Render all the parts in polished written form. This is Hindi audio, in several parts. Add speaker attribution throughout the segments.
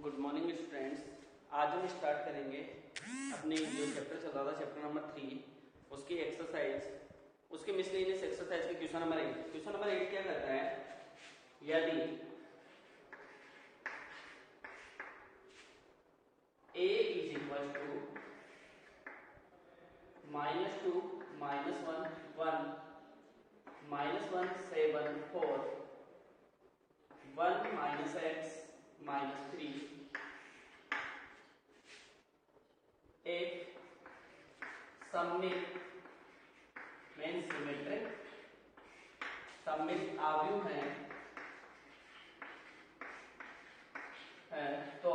Speaker 1: Good morning students. आज हम स्टार्ट करेंगे अपने जो चैप्टर चल रहा था, चैप्टर नंबर 3, उसकी एक्सरसाइज, उसके मिसलेनियस एक्सरसाइज के क्वेश्चन नंबर 8। क्वेश्चन नंबर 8 क्या करता है, यदि a is equal to -2 -1 1 -1 7 4 1 -x -3 एक सममित मीन सिमेट्रिक सममित आव्यूह है तो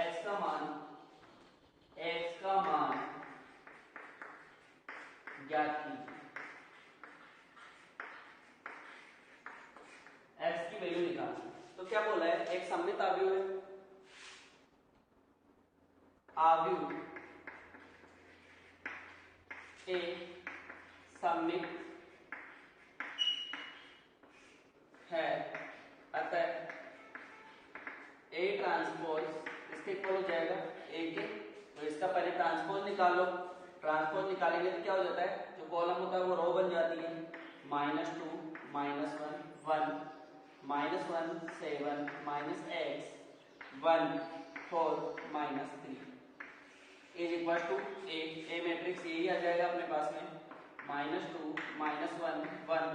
Speaker 1: x का मान ज्ञात कीजिए। x की वैल्यू निकालना। तो क्या बोला है, एक सममित आव्यूह है, आव्यूह एक सममित है, अतः A ट्रांसपोज इसके इक्वल हो जाएगा A के। तो इसका पहले ट्रांसपोज निकालो। ट्रांसपोज निकालेंगे तो क्या हो जाता है, जो कॉलम होता है वो रो बन जाती है। -2 -1 1 -1 7 -x 1 4 -3 is equal to a matrix यही आ जाएगा अपने पास में। -2 -1 1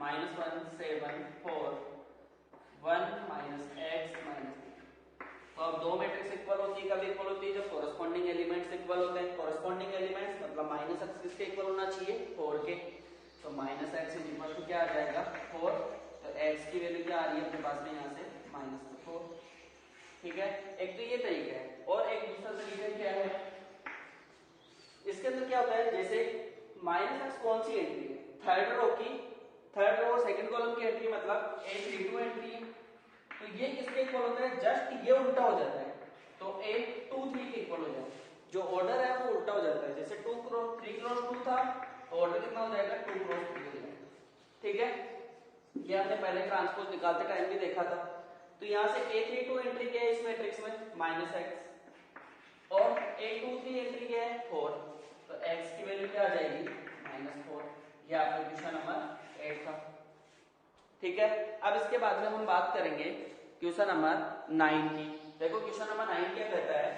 Speaker 1: -1 7 4 1 -x -3। तो अब दो मैट्रिक्स इक्वल होती है, कभी इक्वल होती है जब कोरस्पॉन्डिंग एलिमेंट्स इक्वल होते हैं। कोरस्पॉन्डिंग एलिमेंट्स मतलब -x किसके इक्वल होना चाहिए, 4 के। तो -x इज इक्वल टू क्या आ जाएगा, 4। तो x की वैल्यू क्या आ रही है अपने पास में यहाँ से -4। ठीक है, एक तो ये तरीका है। और एक दूसरा तरीका क्या है, इसके अंदर क्या होता है, जैसे -x कौन सी एंट्री है, थर्ड रो और सेकंड कॉलम की एंट्री, मतलब A32 एंट्री है। तो ये किसके इक्वल होता है, जस्ट ये उल्टा हो जाता है। तो A23 के इक्वल हो जाता है। जो ऑर्डर है वो उल्टा हो जाता है। जैसे 2 क्रॉस 3 क्रॉस 2 था, तो ऑर्डर कितना हो जाएगा, 2 क्रॉस 3 हो जाएगा। ठीक है, ये हमने पहले ट्रांसपोज निकालते टाइम भी देखा था। तो यहां से A32 एंट्री क्या है इस मैट्रिक्स में, -x, और A23 एंट्री क्या है, 4। तो x की वैल्यू क्या आ जाएगी, -4। ये आपका क्वेश्चन नंबर 8 था। ठीक है, अब इसके बाद में हम बात करेंगे क्वेश्चन नंबर 9 की। देखो क्वेश्चन नंबर 9 क्या कहता है,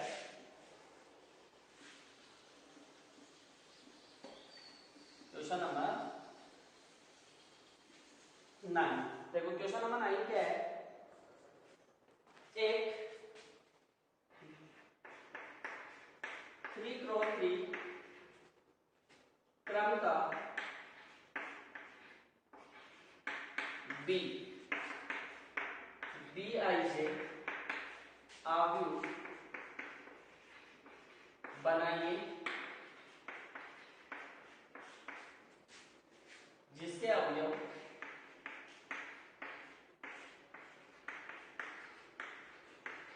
Speaker 1: क्वेश्चन नंबर 9। देखो क्वेश्चन नंबर 9 क्या है, एक 3x3 क्रम का BIJ आव्यूह बनाइए जिसके अवयव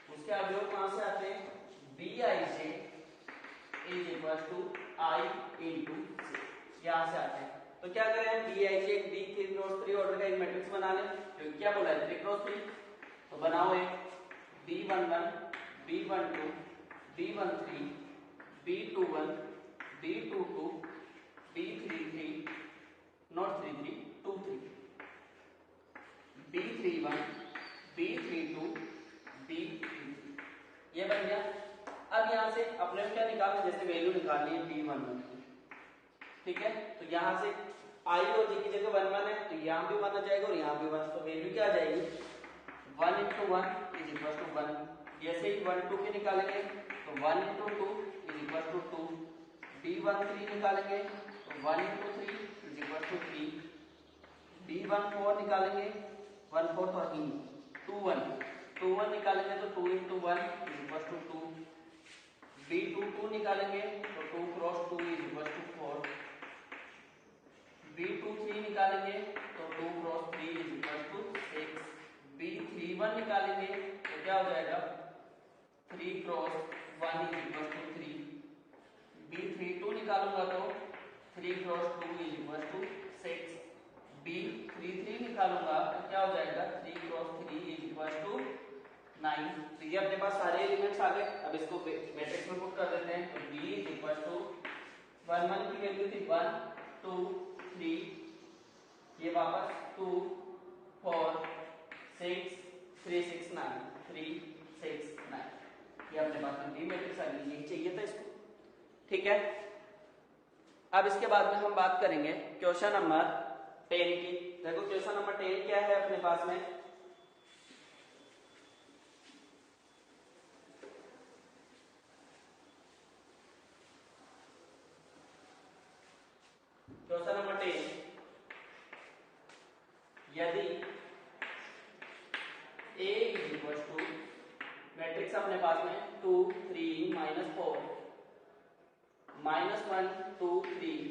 Speaker 1: उसके अवयव कहां से आते हैं, BIJ is equal to I into J, यहां से आते हैं। तो क्या करें हम, BIJ एक B3x3 ऑर्डर का एक मैट्रिक्स बना लें, क्योंकि क्या बोला है 3x3। तो बनाओ एक B11 B12 B13 B21 B22 B33 not 33 23 B31 B32 B33, ये बन गया। अब यहां से अपने क्या निकालना, जैसे वैल्यू निकालनी है B11 की। ठीक है, तो यहां से I और J की जगह 1 1 है, तो यहां भी 1 आ जाएगा और यहां भी 1। तो वैल्यू क्या आ जाएगी, 1 × 1 इज इक्वल टू 1। जैसे ही 1 2 के निकालेंगे तो 1 × 2 इज इक्वल टू 2। B13 निकालेंगे तो 1 × 3 इज इक्वल टू 3। B14 निकालेंगे 1 4 तो 2 1 निकालेंगे तो 2 × 1 इज इक्वल टू 2। B22 निकालेंगे तो 2 × 2 इज इक्वल टू 4। B23 निकालेंगे तो 2 × 3 इज इक्वल टू 6। B31 निकालेंगे तो क्या हो जाएगा, 3 × 1 इज इक्वल टू 3। B32 निकालूंगा तो 3 × 2 इज इक्वल टू 6। B33 निकालूंगा तो क्या हो जाएगा, 3 × 3 इज इक्वल टू 9। तो ये अपने पास सारे एलिमेंट्स आ गए। अब इसको मैट्रिक्स में पुट कर देते हैं। तो B इज इक्वल टू 1 1 की वैल्यू थी 1 2 3, ये वापस 2 4 6 3 6 9 3 6 9, ये अपने पास में B मैट्रिक्स आ गई। यही चाहिए था इसको, ठीक है। अब इसके बाद में हम बात करेंगे क्वेश्चन नंबर 10 की। देखो क्वेश्चन नंबर 10 क्या है अपने पास में। क्वेश्चन नंबर 10, यदि A is equal to matrix अपने पास में 2 3 -4 -1 2 3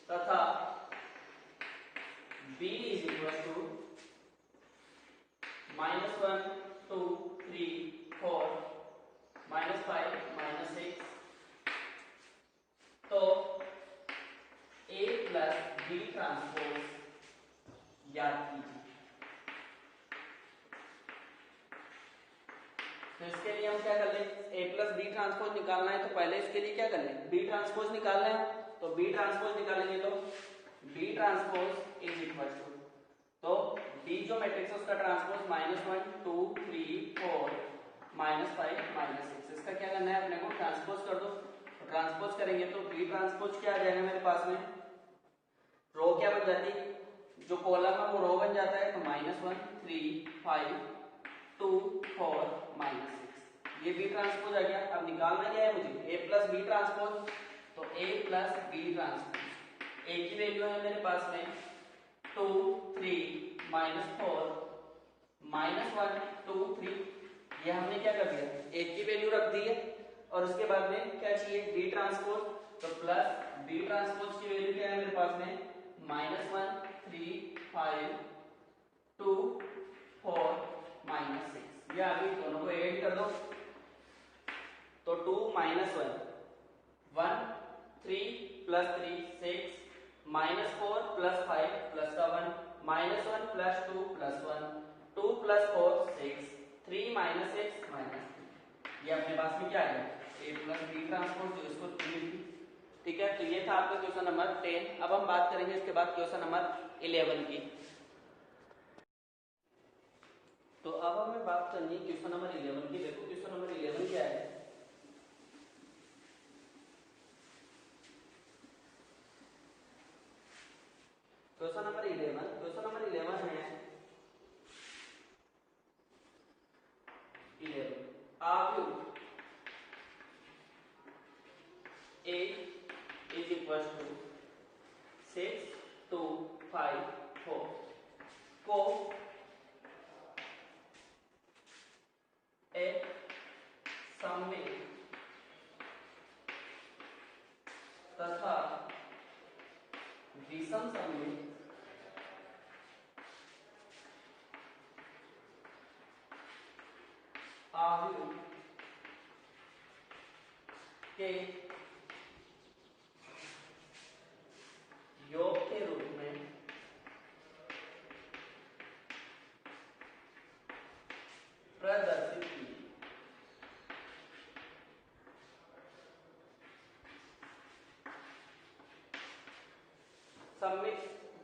Speaker 1: तथा B इज इक्वल टू -1 2 3 4 -5 -6, तो A प्लस B ट्रांसपोज याद कीजिए। तो इसके लिए हम क्या कर लें, A प्लस बी ट्रांसपोज निकालना है, तो पहले इसके लिए क्या कर लें, बी ट्रांसपोज निकालना है। तो बी ट्रांसपोज निकालेंगे तो B transpose is equal to, तो बी जो मैट्रिक्स है उसका ट्रांसपोज -1 2 3 4 -5 -6, इसका क्या करना है अपने को, ट्रांसपोज कर दो। तो ट्रांसपोज करेंगे तो बी ट्रांसपोज क्या आ जाएगा मेरे पास में, रो क्या बन जाती है, जो कॉलम है वो रो बन जाता है। तो -1 3 5 2 4 -6, ये बी ट्रांसपोज आ गया। अब निकालना क्या है मुझे, A प्लस बी ट्रांसपोज। तो A plus B transpose, A की वैल्यू है मेरे पास में 2 3 -4 -1 2 3, ये हमने क्या कर दिया, A की वैल्यू रख दी है। और उसके बाद में क्या चाहिए, बी ट्रांसपोज। तो प्लस बी ट्रांसपोज की वैल्यू क्या है मेरे पास में, -1 3 5 2 4 -6, ये आगे दोनों को ऐड कर दो। तो 2 -1 1 3 plus 3 6 -4 plus 5 plus 7 -1 plus 2 plus 1 2 plus 4 6 3 -6 -3, ये अपने पास में क्या है, A प्लस बी ट्रांसपोज, जो इसको 3, ठीक है। तो ये था आपका क्वेश्चन नंबर 10। अब हम बात करेंगे इसके बाद क्वेश्चन नंबर 11 की। तो अब हमें बात करनी है क्वेश्चन नंबर 11 की। देखो क्वेश्चन नंबर 11 क्या है, क्वेश्चन नंबर 11 है 11, argue A is equals to 6 2 5 4 को एक सममित तथा विषम सममित आव्यूह के योग के रूप में प्रदर्शित की।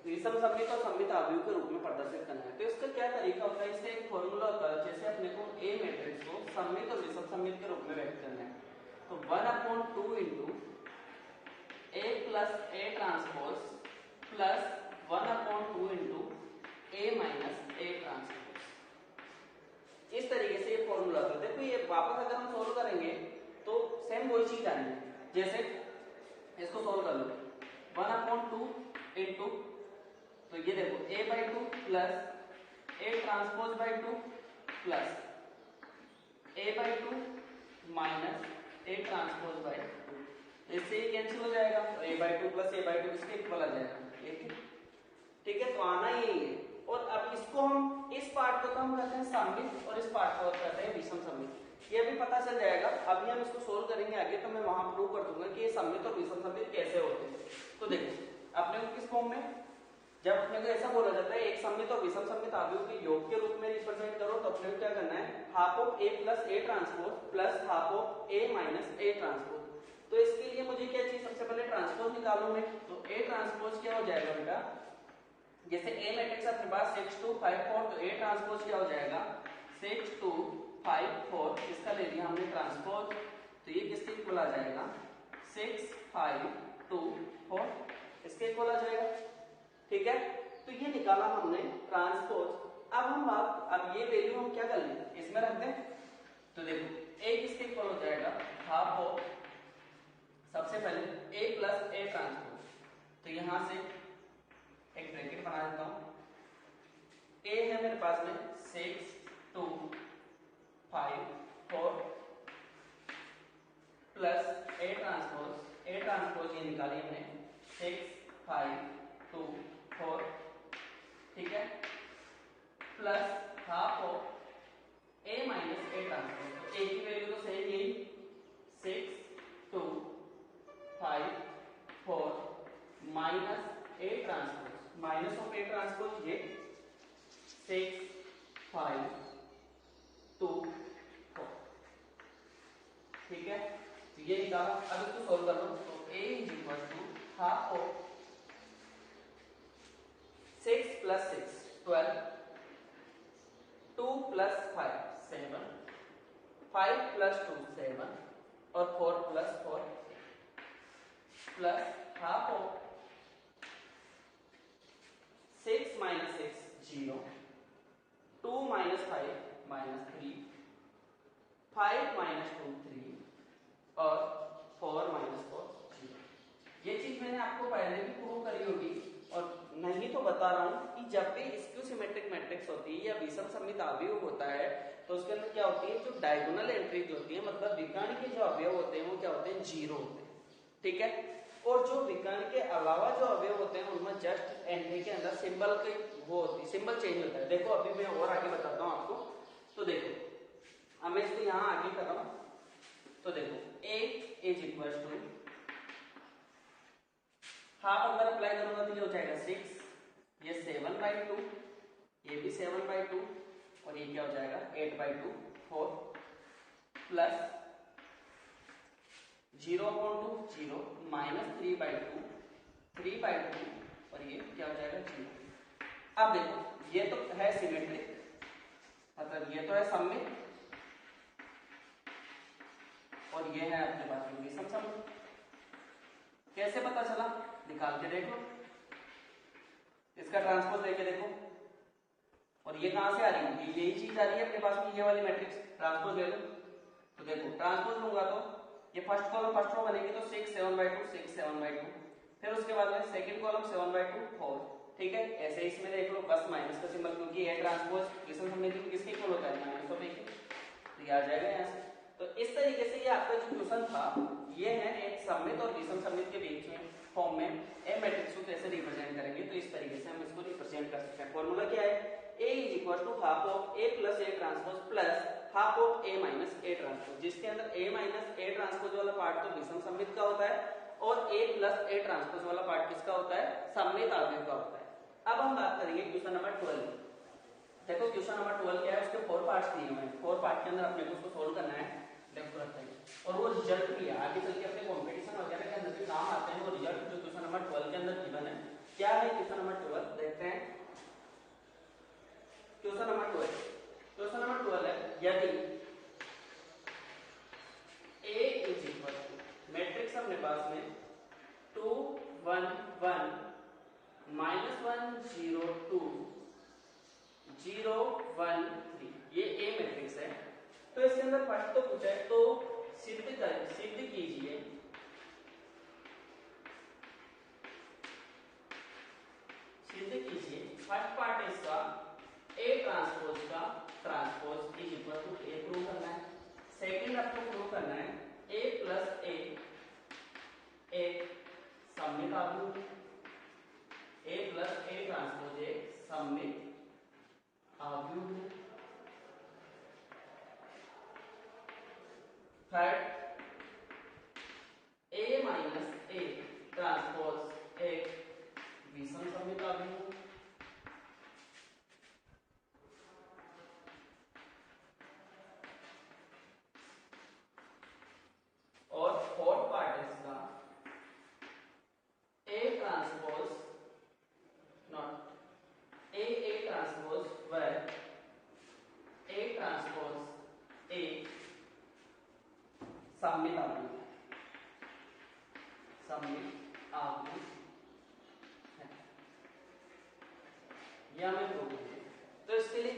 Speaker 1: विषम सममित और सममित आव्यूह के रूप में प्रदर्शित करना है। तो इसका क्या तरीका होता है, इसका एक फॉर्मूला होता है, जैसे अपने को A मैट्रिक्स को सममित और विषम सममित के रूप में व्यक्त करना है। तो 1/2 into A plus A transpose plus 1/2 into A minus A transpose, इस तरीके से ये फॉर्मूला होता है। देखो ये वापस अगर हम सोल्व करेंगे तो सेम वही चीज आनी है। जैसे इसको सोल्व कर लो, 1/2 इंटू, तो ये देखो A/2 plus A transpose by 2 plus A/2 minus A transpose by 2, इससे ये कैंसिल हो जाएगा। तो A/2 प्लस A/2 इसके इक्वल आ जाएगा, ठीक है। तो आना यही है। और अब इसको हम, इस पार्ट को तो हम कहते हैं सममित और इस पार्ट को कहते हैं विषम सममित, ये भी पता चल जाएगा। अभी हम इसको सोल्व करेंगे आगे, तो मैं वहां प्रूव कर दूंगा कि ये सममित और विषम सममित कैसे होते हैं। तो देखो अपने को किस फॉर्म में, जब अपने को ऐसा बोला जाता है एक सममित और विषम सममित अवयव के योग के रूप में रिप्रेजेंट करो, तो अपने को क्या करना है, half of A plus A transpose plus half of A minus A transpose. तो इसके लिए मुझे क्या चाहिए, सबसे पहले ट्रांसपोज निकालूं मैं, तो ए ट्रांसपोज क्या हो जाएगा बेटा, जैसे ए मैट्रिक्स अपने पास 6 2 5 4, तो ए ट्रांसपोज क्या हो जाएगा 6 2 5 4, इसका ले लिया हमने ट्रांसपोज, तो ये किसके इक्वल आ जाएगा 6 5 2 4, इसके इक्वल आ जाएगा। ठीक है, तो ये निकाला हमने ट्रांसपोज। अब ये वैल्यू हम क्या कर लें, इसमें रख दें। तो देखो ए किसके इक्वल हो जाएगा, हाफ ऑफ, सबसे पहले ए प्लस ए ट्रांसपोज, तो यहां से एक ब्रैकेट बना देता हूं। ए है मेरे पास में 6 2 5 4 प्लस ए ट्रांसपोज ये निकाली हमने 6 5 2 4, ठीक है, plus half of A minus A transpose, तो ए की वैल्यू तो सेम यही 6 2 5 4 minus A transpose, minus of A transpose ये 6 5 2 4, ठीक है, तो ये निकाला। अब इसको सोल्व कर लो, तो a is equal to half of 6 plus 6 12, 2 plus 5 7, 5 plus 2 7 और 4 plus 4 plus half of 6 minus 6 0, 2 minus 5 minus 3, 5 minus 2 3 और 4 माइनस 4 0। ये चीज मैंने आपको पहले भी प्रूव करी होगी, और नहीं तो बता रहा हूं कि जब भी स्क्यू सिमेट्रिक मैट्रिक्स होती है या विषम सममित अवयव होता है, तो उसके अंदर क्या होती है, जो डायगोनल एंट्रीज होती है, मतलब विकर्ण के जो अवयव होते हैं वो क्या होते हैं, जीरो होते हैं। ठीक है, और जो विकर्ण के अलावा जो अवयव होते हैं उनमें जस्ट एंट्री के अंदर सिंबल के वो होती है, सिंबल चेंज होता है। देखो अभी मैं और आगे बताता हूं आपको। तो देखो अब मैं इसको यहां आगे कर रहा हूं, तो देखो a is equal to half अंदर अप्लाई करूंगा तो ये हो जाएगा 6, ये 7/2, ये भी 7/2 और ये क्या हो जाएगा 8/2 4 प्लस 0/2 0 माइनस 3/2 3/2 और ये क्या हो जाएगा 0। अब देखो ये तो है सिमेट्रिक, मतलब ये तो है सममित और ये है अपने पास में विषम सममित। कैसे पता चला, निकाल के देख लो, इसका ट्रांसपोज लेके देखो, और ये कहां से आ रही है, यही चीज आ रही है अपने पास में, ये वाली मैट्रिक्स, ट्रांसपोज ले लो। तो देखो ट्रांसपोज लूंगा तो ये फर्स्ट कॉलम फर्स्ट रो बनेगी, तो 6 7/2 6 7/2, फिर उसके बाद में सेकंड कॉलम 7/2 4, ठीक है। ऐसे इसमें देख लो प्लस माइनस का सिंबल, क्योंकि ये ट्रांसपोज विषम सममित में किसके इक्वल होता है, माइनस ऑफ ए के, तो ये आ जाएगा यहां से। तो इस तरीके से ये आपका जो क्वेश्चन था ये है एक सममित और विषम सममित के बीच में फॉर्म में ए मैट्रिक्स को कैसे रिप्रेजेंट करेंगे, तो इस तरीके से हम इसको रिप्रेजेंट कर सकते हैं। फॉर्मूला क्या है, a is equal to half of a plus a transpose plus half of a minus a transpose, जिसके अंदर a माइनस a ट्रांसपोज वाला पार्ट तो विषम सममित का होता है और a प्लस a ट्रांसपोज वाला पार्ट किसका होता है, सममित अवयव का होता है। अब हम बात करेंगे क्वेश्चन नंबर 12। देखो क्वेश्चन नंबर 12 क्या है, उसके 4 पार्ट्स दिए हुए हैं, 4 पार्ट के अंदर अपने को उसको सोल्व करना है। देखो रखते हैं, और वो रिजल्ट भी है, आगे चल के अपने कंपटीशन वगैरह के अंदर भी काम आते हैं वो रिजल्ट जो क्वेश्चन नंबर 12 के अंदर गिवन है। क्या है क्वेश्चन नंबर 12, देखते हैं। क्वेश्चन नंबर 12 है, यदि a is equal to matrix अपने पास में 2 1 1 -1 0 2 0 1 3, ये a मैट्रिक्स है। तो इसके अंदर फर्स्ट तो पूछा है, तो सिद्ध कीजिए फर्स्ट पार्ट है इसका a ट्रांसपोज का transpose is equal to a prove करना है। सेकंड आपको प्रूव करना है a प्लस a एक सममित अवयव, a प्लस a ट्रांसपोज एक सममित अवयव है। Third a minus a transpose एक विषम सममित अवयव,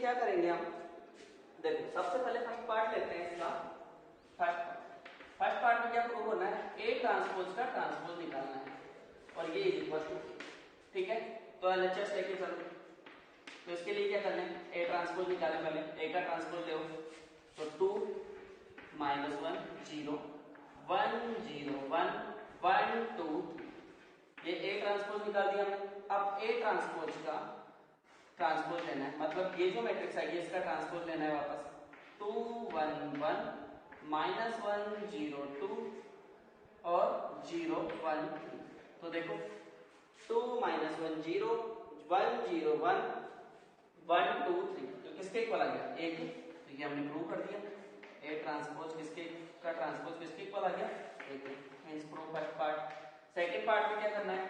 Speaker 1: क्या करेंगे हम, देखो सबसे पहले फर्स्ट पार्ट लेते हैं इसका। फर्स्ट पार्ट में क्या प्रूव होना है, ए ट्रांसपोज का ट्रांसपोज निकालना है और ये इज इक्वल टू, ठीक है। तो एलएचएस लेके चलो, तो इसके लिए क्या करना है, ए ट्रांसपोज निकाले, पहले ए का ट्रांसपोज ले, तो 2 -1 0 1 0 1 1 2 ये ए ट्रांसपोज निकाल दिया हमने। अब ए ट्रांसपोज का ट्रांसपोज लेना है, मतलब ये जो मैट्रिक्स है इसका ट्रांसपोज लेना है वापस। 2 1 1 -1 0 2 और 0 1 3। तो देखो 2 -1 0 1 0 1 1 2 3, तो किसके इक्वल आ गया, ए के। तो ये हमने प्रूव कर दिया, ए ट्रांसपोज किसके का ट्रांसपोज किसके इक्वल आ गया, ए के। Means prove first part. Second part में क्या करना है,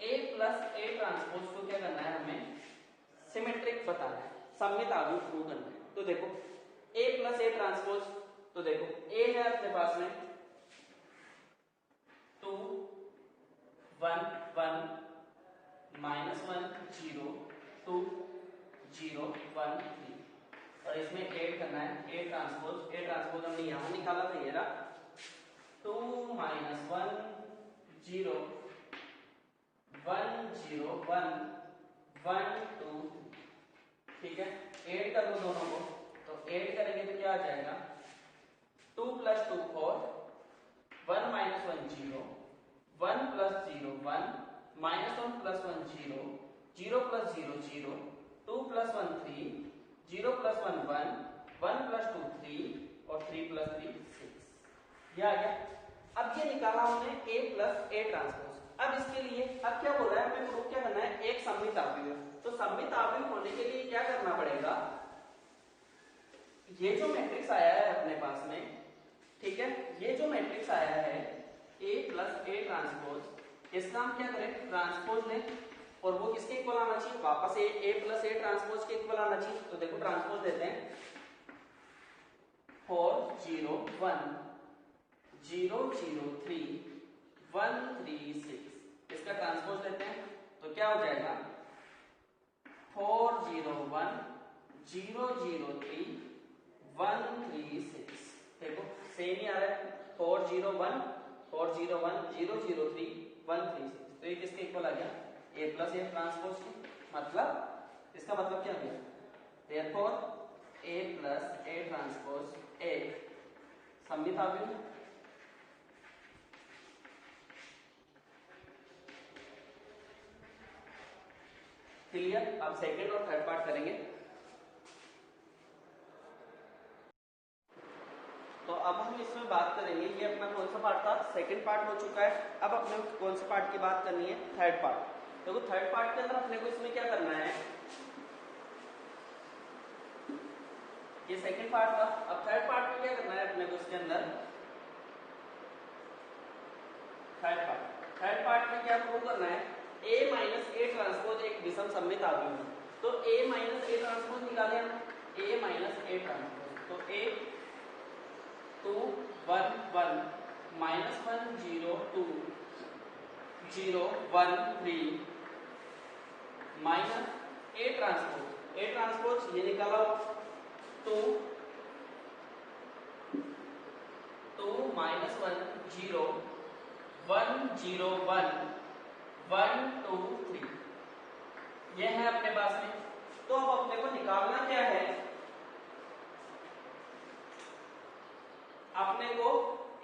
Speaker 1: ए प्लस ए ट्रांसपोज को क्या करना है, हमें सिमेट्रिक बताना है, सममित आव्यूह प्रूव करना है। तो देखो ए प्लस ए ट्रांसपोज, तो देखो ए है अपने पास में 2 1 1 -1 0 2 0 1 3 और इसमें ऐड करना है ए ट्रांसपोज। ए ट्रांसपोज हमने यहां निकाला था, ये रहा 2 -1 0 1 0 1 1 2 ठीक है। ऐड कर लो दोनों को, तो ऐड करेंगे तो क्या आ जाएगा, 2 + 2 4 1 - 1 0 1 + 0 1 -1 + 1 0 0 + 0 0 2 + 1 3 0 + 1 1 1 + 2 3 और 3 + 3 6, ये आ गया। अब ये निकाला हमने a प्लस ए ट्रांसपोज। अब इसके लिए अब क्या बोल रहा है, हमें प्रूव क्या करना है, एक सममित आव्यूह। तो सममित आव्यूह होने के लिए क्या करना पड़ेगा, ये जो मैट्रिक्स आया है अपने पास में, ठीक है, ये जो मैट्रिक्स आया है a प्लस ए ट्रांसपोज, इसका हम क्या करें, ट्रांसपोज लें और वो किसके इक्वल आना चाहिए, वापस ए प्लस ए ट्रांसपोज के इक्वल आना चाहिए। तो देखो ट्रांसपोज लेते हैं, 4 0 1 0 0 3 1 3 6, इसका ट्रांसपोज लेते हैं तो क्या हो जाएगा, 4 0 1 0 0 3 1 3 6। देखो सेम ही आ रहा है, 4 0 1 4 0 1 0 0 3 1 3 6, तो ये किसके इक्वल आ गया, ए प्लस ए ट्रांसपोज के। मतलब इसका मतलब क्या हो गया, therefore A plus A transpose एक सममित आव्यूह। क्लियर। अब सेकंड और थर्ड पार्ट करेंगे। तो अब हम इसमें बात करेंगे, ये अपना कौन सा पार्ट था, सेकंड पार्ट हो चुका है। अब अपने कौन से पार्ट की बात करनी है, थर्ड पार्ट। देखो थर्ड पार्ट के अंदर अपने को इसमें क्या करना है, ये सेकंड पार्ट था। अब थर्ड पार्ट में क्या करना है अपने को, इसके अंदर थर्ड पार्ट में क्या प्रूव करना है, a माइनस ए ट्रांसपोज एक विषम सममित आव्यूह है। तो a माइनस ए ट्रांसपोज निकाले हम, a माइनस ए ट्रांसपोज, तो a 2 1 1 -1 0 2 0 1 3 माइनस ए ट्रांसपोज ये निकाला 2 2 -1 0 1 0 1 1 2 3, ये है अपने पास में। तो अब अपने को निकालना क्या है, अपने को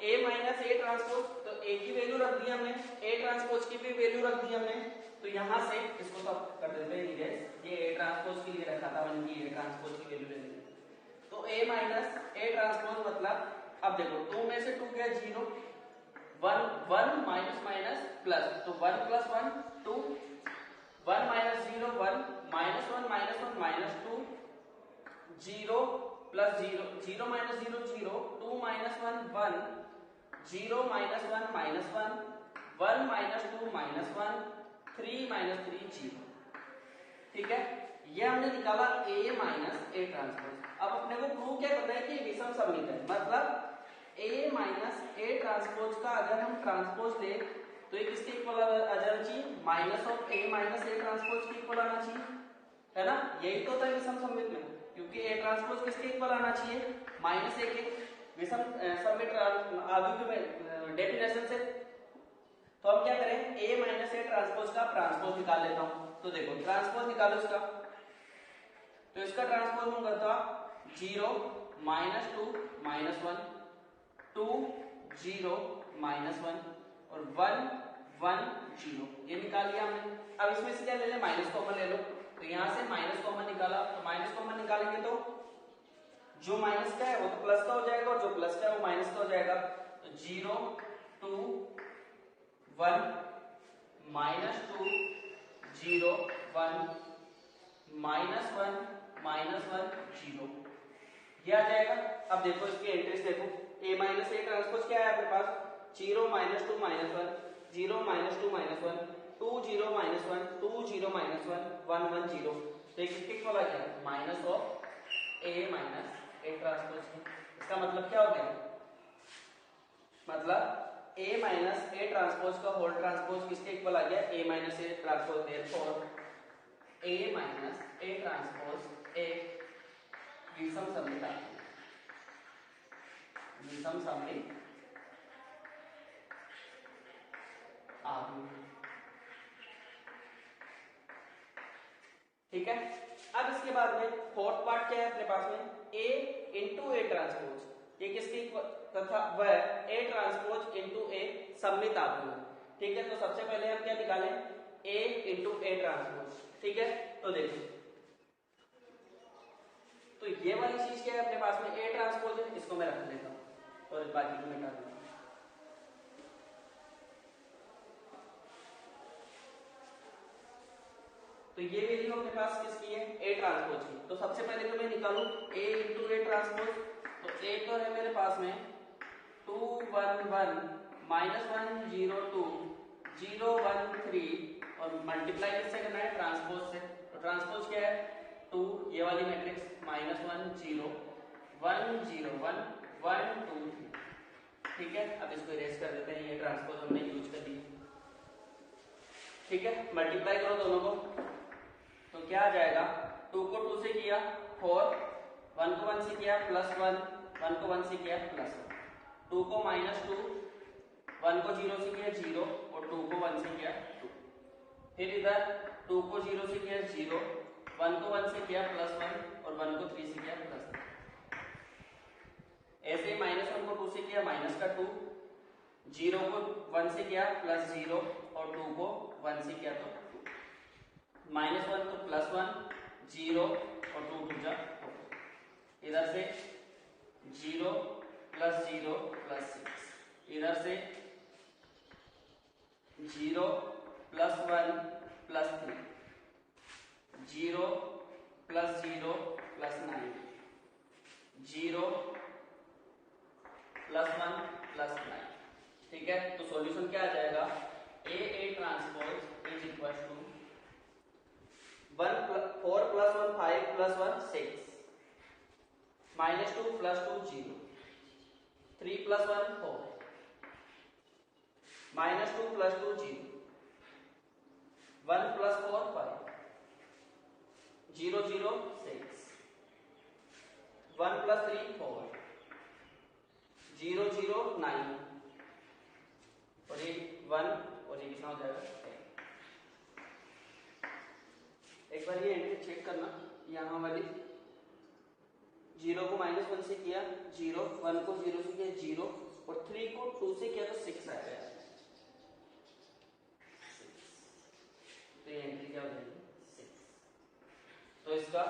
Speaker 1: a माइनस ए ट्रांसपोज, तो a की वैल्यू रख दी हमने, a ट्रांसपोज की भी वैल्यू रख दी हमने। तो यहां से इसको सब कर देते हैं नीचे, ये a ट्रांसपोज के लिए रखा था मैंने, a ट्रांसपोज की वैल्यू ले लेंगे। तो a माइनस ए ट्रांसपोज मतलब, अब देखो 2 में से 2 गया 0 1 1 माइनस माइनस प्लस, तो 1 + 1 2 1 - 0 1 -1 -1 -2 0 + 0 0 - 0 0 2 - 1 1 0 - 1 -1 1 - 2 -1 3 - 3 0, ठीक है। ये हमने निकाला a माइनस ए ट्रांसपोज। अब अपने को प्रूव क्या करना है कि विषम सममित है, मतलब a माइनस ए ट्रांसपोज का अगर हम ट्रांसपोज ले तो ये किसके इक्वल आ जाना चाहिए, -a माइनस ए ट्रांसपोज के इक्वल आना चाहिए। है ना, यही तो होता है विषम सममित में, क्योंकि ए ट्रांसपोज किसके इक्वल आना चाहिए, -a के। विषम सममित आव्यूह में डेफिनेशन से तो हम क्या करें, a माइनस ए ट्रांसपोज का ट्रांसपोज निकाल लेता हूं। तो देखो ट्रांसपोज निकालो इसका, तो इसका ट्रांसपोज हम करता 0 -2 -1 2 0 -1 और 1 1 0, ये निकाल लिया हमने। अब इसमें से क्या ले ले, माइनस कॉमन ले लो, तो यहां से माइनस कॉमन निकाला, तो माइनस कॉमन निकालेंगे तो जो माइनस का है वो तो प्लस का हो जाएगा और जो प्लस का है वो माइनस का हो जाएगा। तो 0 2 1 -2 0 1 -1 -1 0, ये आ जाएगा। अब देखो इसकी एंट्रीज देखो, a माइनस ए ट्रांसपोज क्या है अपने पास, 0 -2 -1 0 -2 -1 2 0 -1 2 0 -1 1 1 0, तो एक किक वाला क्या है, minus of a minus A transpose है। इसका मतलब क्या हो गया, मतलब a माइनस ए ट्रांसपोज का होल ट्रांसपोज किसके इक्वल आ गया, a minus A transpose. Therefore a minus A transpose एक विषम सममित आव्यूह, विषम सममित आव्यूह। ठीक है, अब इसके बाद में फोर्थ पार्ट क्या है अपने पास में, a इंटू ए ट्रांसपोज, ये किसकी तथा वह ए ट्रांसपोज इंटू ए सममित आव्यूह। ठीक है, तो सबसे पहले हम क्या निकालें, a इंटू ए ट्रांसपोज। ठीक है, तो देखो, तो ये वाली चीज क्या है अपने पास में, ए ट्रांसपोज है, इसको मैं रख लेता हूं और बाकी को मिटा दूंगा। तो ये वैल्यू अपने पास किसकी है, ए ट्रांसपोज की। तो सबसे पहले तो मैं निकालूं a इंटू ए ट्रांसपोज, तो a तो है मेरे पास में 2 1 1 -1 0 2 0 1 3 और मल्टीप्लाई किससे करना है, ट्रांसपोज से। तो ट्रांसपोज क्या है 2, ये वाली मैट्रिक्स -1 0 1 0 1 1 2 3। ठीक है, अब इसको इरेज कर देते हैं, ये ट्रांसपोज हमने यूज कर दी। ठीक है, मल्टीप्लाई करो दोनों को, तो क्या आ जाएगा, 2 को 2 से किया 4, 1 को 1 से किया +1 1 को 1 से किया +1, 2 को -2 1 को 0 से किया 0 और 2 को 1 से किया 2, फिर इधर 2 को 0 से किया 0 1 को 1 से किया +1 और 1 को 3 से किया +1। ऐसे -1 को 2 से किया -2, 0 को 1 से किया +0 और 2 को 1 से किया तो -1 तो +1 0 और 2 2 जा 4, इधर से 0 + 0 + 6, इधर से 0 + 1 + 3 0 + 0 + 9 0 +1 + 9। ठीक है, तो सॉल्यूशन क्या आ जाएगा, a transpose is equal to 4 + 1 5 + 1 6 -2 + 2 0 3 + 1 4 -2 + 2 0 1 + 4 5 0 0 6 1 + 3 4 0 0 9 और ये 1 और ये कितना हो जाएगा 10। एक बार ये एंट्री चेक करना, यहाँ वाली 0 को -1 से किया 0, 1 को 0 से किया 0 और 3 को 2 से किया तो 6 आ गया। तो ये एंट्री क्या हो जाएगी 6। तो इसका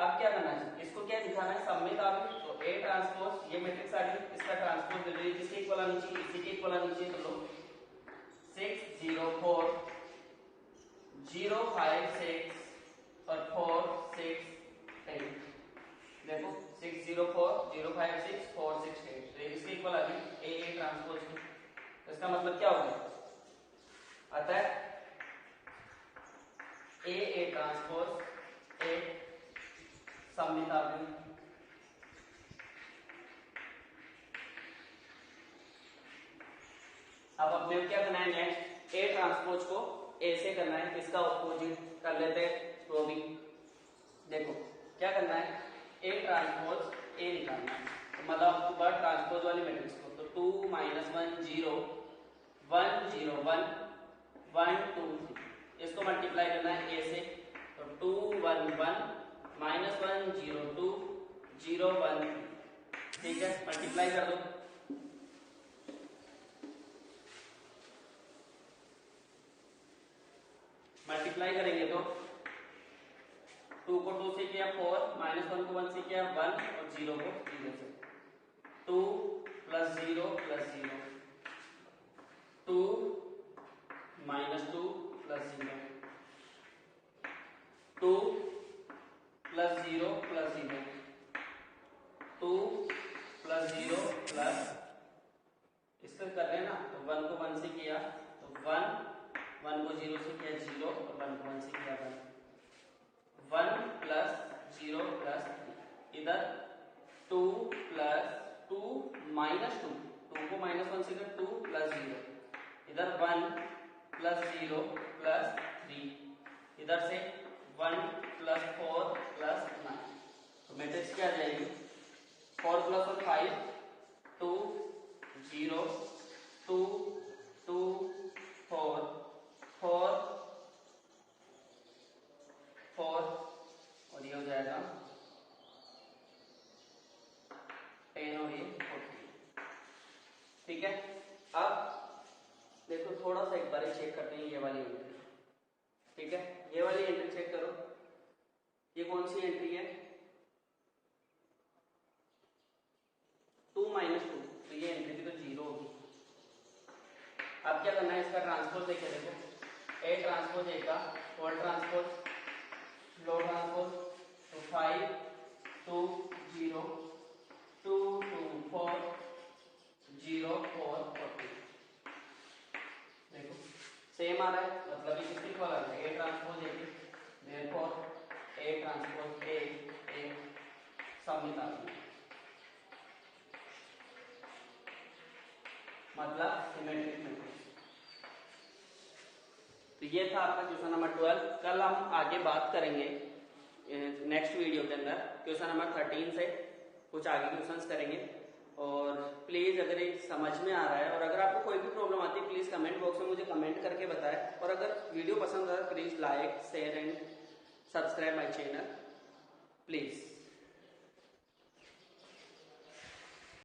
Speaker 1: अब क्या करना है, इसको क्या दिखाना है, सममित आव्यूह। तो a ट्रांसपोज, ये मैट्रिक्स आ गई, इसका ट्रांसपोज दे दीजिए, किसके इक्वल आनी चाहिए, इसी के इक्वल आनी चाहिए। तो लो 6 0 4 0 5 6 और 4 6 8। देखो 6 0 4 0 5 6 4 6 8, तो इसके इक्वल आ गई a ट्रांसपोज की। तो इसका मतलब क्या हो गया, अतः a ट्रांसपोज एक सममित आव्यूह। अब अपने क्या करना है, नेक्स्ट a ट्रांसपोज को a से करना है, इसका ऑपोजिट कर लेते हैं। तो अभी देखो क्या करना है, ए ट्रांसपोज ए निकालना है, तो मतलब आपको बार ट्रांसपोज वाली मैट्रिक्स को, तो 2 - 1 0 1 0 1 1 2 3 इसको मल्टीप्लाई करना है ए से, तो 2 1 1 -1 0 2 0 1 3, ठीक है, मल्टीप्लाई कर दो। मल्टीप्लाई करेंगे तो 2 को 2 से किया 4, -1 को 1 से किया 1 और 0 को 0 से, 2 + 0 + 0 2 - 2 + 0 2 + 0 + 0 2 + 0 प्लस इसका कर रहे हैं ना, तो 1 को 1 से किया तो 1 1 को 0 से किया 0 और 1 को 1 से किया 1 1 + 0 + 3, इधर 2 + 2 - 2 2 को -1 से किया 2 + 0, इधर 1 + 0 + 3, इधर से 1 + 4 + 9, तो मैट्रिक्स क्या आ जाएगी, 4 + 1 5 2 0 2 2 4 4 4 और ये हो जाएगा 10 और ये 14, ठीक है। अब देखो थोड़ा सा एक बार चेक करते हैं ये वाली एंट्री, ठीक है, ये वाली एंट्री चेक करो, ये कौन सी एंट्री है, 2 - 2, तो ये एंट्री की तो 0 होगी। अब क्या करना है, इसका ट्रांसपोज देखिए, देखो ए ट्रांसपोज ए का होल ट्रांसपोज लो ट्रांसपोज, तो 5 2 0 2 2 4 0 4 14, देखो सेम आ रहा है, मतलब ये किसके इक्वल आ रहा है, A transpose A, therefore A transpose A सब निकालना, मतलब सिमेट्रिक मैट्रिक्स। तो ये था आपका क्वेश्चन नंबर 12। कल हम आगे बात करेंगे नेक्स्ट वीडियो के अंदर क्वेश्चन नंबर 13 से कुछ आगे क्वेश्चंस करेंगे। और प्लीज अगर ये समझ में आ रहा है और अगर आपको कोई भी प्रॉब्लम आती है प्लीज कमेंट बॉक्स में मुझे कमेंट करके बताएं, और अगर वीडियो पसंद आए please like share and subscribe my channel please.